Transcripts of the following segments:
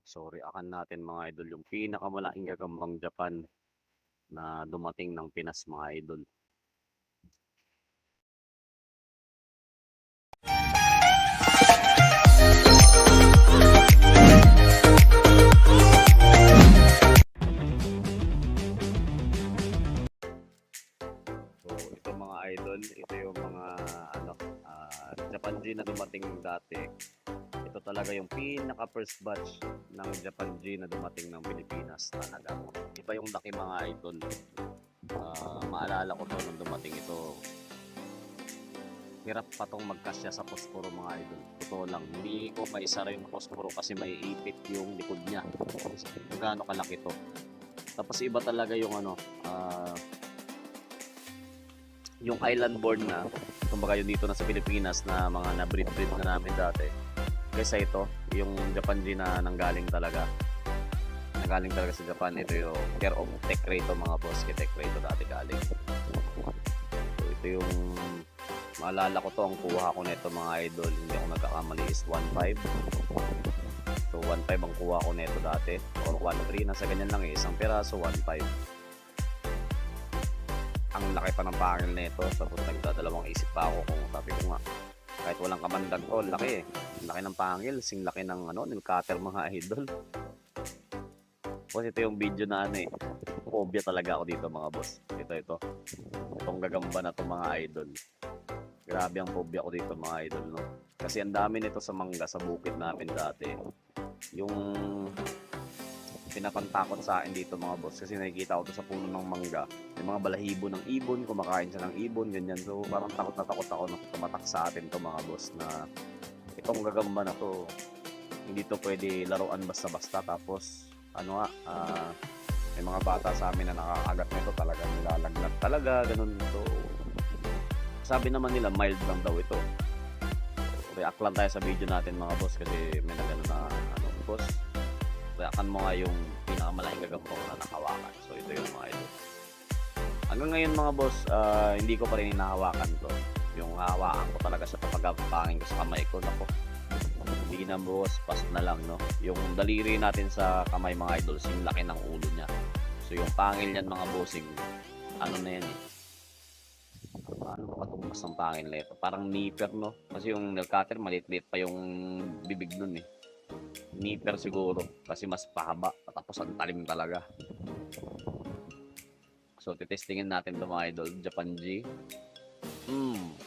So, reakan natin mga idol yung pinakamalaking gagambang Japan na dumating ng Pinas mga idol. So, ito mga idol, ito yung mga Japan G na dumating dati. Ito talaga yung pinaka first batch ng Japan G na dumating ng Pilipinas talaga. Iba yung laki mga idol. Maalala ko to nung dumating ito. Hirap pa tong magkasya sa posporo mga idol. Totoo lang, hindi ko maisara yung posporo kasi may ipit yung likod niya. Kung gaano kalaki to. Tapos iba talaga yung yung island born na, kumbaga yun dito na sa Pilipinas na mga na-breed na namin dati. Kaysa ito, yung Japan G na nanggaling talaga sa Japan. Ito yung care of Tech Rate mga boss, kay Tech Rate dati galing. So ito yung maalala ko to, ang kuha ko nito mga idol, hindi ako nagkakamali is 1.5. So 1.5 ang kuha ko nito dati, or 1.3, nasa ganyan lang isang piraso 1.5. Ang laki pa ng pangil nito, tapos nagdadalawang isip pa ako kung sabi ko nga, kahit walang kamandag ko, laki eh. Laki ng pangil, sing laki ng nail cutter mga idol. Kasi ito yung video na phobia talaga ako dito mga boss. Ito. Itong gagamba na to mga idol. Grabe ang phobia ko dito mga idol, no? Kasi ang dami nito sa mangga sa bukid namin dati. Yung pinapantakot sa akin dito mga boss, kasi nakikita ko to sa puno ng mangga, yung mga balahibo ng ibon, kumakain siya ng ibon, ganyan. So parang takot ako na tumatak sa atin to mga boss, na itong gagamba na to hindi to pwede laruan basta-basta. Tapos may mga bata sa amin na nakakagat nito, talagang nilalaglag talaga, ganun. So sabi naman nila mild lang daw ito. So, react lang tayo sa video natin mga boss, kasi may nagano na boss, reakan mo nga yung pinakamalaking gagambang na nakawakan. So ito yung mga idol. Hanggang ngayon mga boss, hindi ko pa rin hinahawakan to. Yung hawakan ko talaga sa pagpapangin ko sa kamay ko, nako, hindi na boss, pasok na lang, no? Yung daliri natin sa kamay mga idol, yung laki ng ulo niya. So yung pangil niyan mga bossing, ano na yan eh, ano ba katumbas ng pangil na ito, parang nipper, no? Kasi yung nail cutter maliit-liit pa yung bibig nun eh. Nipper siguro kasi mas pahaba, tapos ang talim talaga. So titestingin natin ito mga idol, Japan G.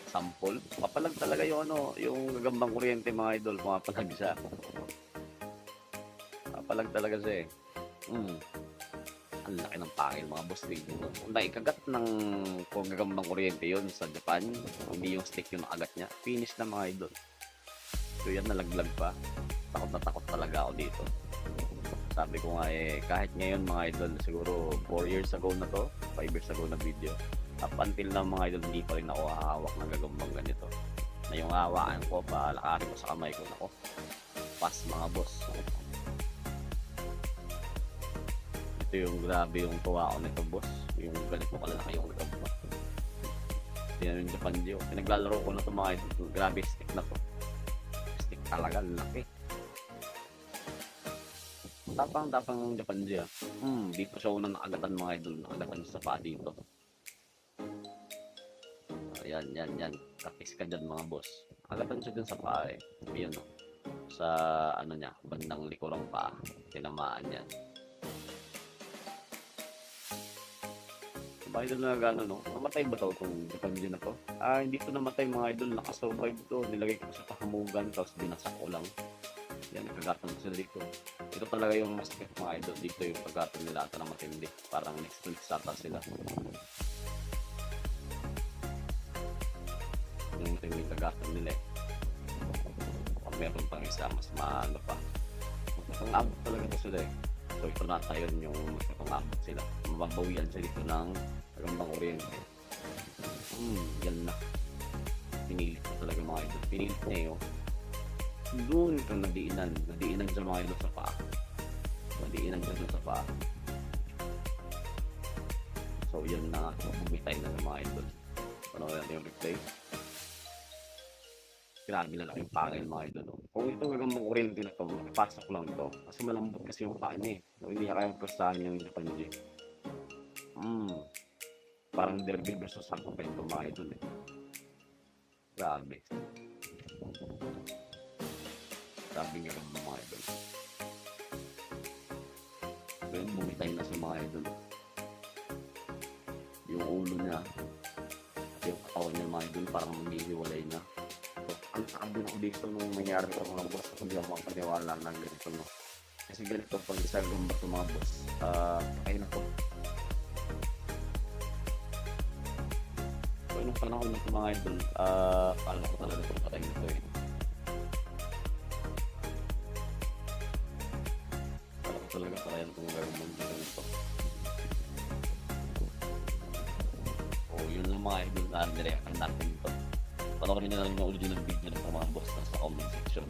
Sample. Papalag talaga yung yung gagambang kuryente mga idol, pumapalag siya. Papalag talaga siya eh. Ang laki ng pangil mga boss dito. Kung naikagat ng gagambang kuryente yon sa Japan, hindi yung stick yung nakagat niya, finish na mga idol. So yan, nalaglag pa. Takot na takot talaga ako dito. Sabi ko nga kahit ngayon mga idol, siguro 4 years ago na to, 5 years ago na video, up until na mga idol, hindi pa rin ako hahawak ng gagambang ganito. Na yung hawakan ko, palakarin ko sa kamay ko, nako, pass mga boss. Ito yung grabe yung tuwa ko nito boss, yung ganito kalaki yung gagamba. Yan yung Japan G. Pinaglalaro ko na ito mga idol, grabe stick na to. Stick talaga, laki. Tapang ng Japan G ah. Dito siya unang nakagatan mga idol, nakagatan sa paa dito. Yan. Kapis ka dyan mga boss. Nakagatan siya dyan sa paa eh. Yun o. Sa niya, bandang likurang paa. Tinamaan yan. Mga idol na gano'n, no? Namatay ba ito itong Japan G na to? Hindi ito namatay mga idol. Nakasurvive ito. Nilagay ko sa pahamugan, tapos binasak ko lang. Yan, nagkagatan ko sila dito. Ito talaga yung mas mga idol. Dito yung pagkatan nila ata na matindi. Parang next week sata sila. Yung matindi kagatan nila eh. Pag meron pang isa, mas maano pa. Magkakangabot talaga ito sila eh. So ito na tayo yung magkakangabot sila. Mababawian siya dito ng gagambang kuryente. Yan na. Pinilit ko talaga mga idol. Pinilit na yun. Doon ito nadiinan sa mga idol sa paa. Nadiinan siya sa paa. So yan na. Bumitay na ng mga idol. Panoorin natin yung replay. Grabe lalaki yung paa niyan mga idol, oh. Kung ito gagambang kuryente na 'to, makipasok lang 'to, kasi malambot kasi yung paa niya, eh. So, hindi niya kayang prustahan yung Japan G. Parang Derby versus Sangka pa ito mga idol, eh. Grabe. Grabeng gagamba mga idol. So yun, bumitay na sa mga idol. Yung ulo niya, at yung katawan niya mga idol, parang maghihiwalay na. So, ang sabi ako dito nung nangyari ito mga boss, hindi ako makapaniwala ng ganito, no. Kasi ganito pag isang gamba ito mga boss, ayun na to. So nung panahon na ito mga idol, kala ko talaga itong patay nito, eh. Kala ko talaga patayan itong gagambang ganito. So yun lang mga idol na nireact natin ito. Panoorin nyo na lang yung original video ng mga boss na sa comment section.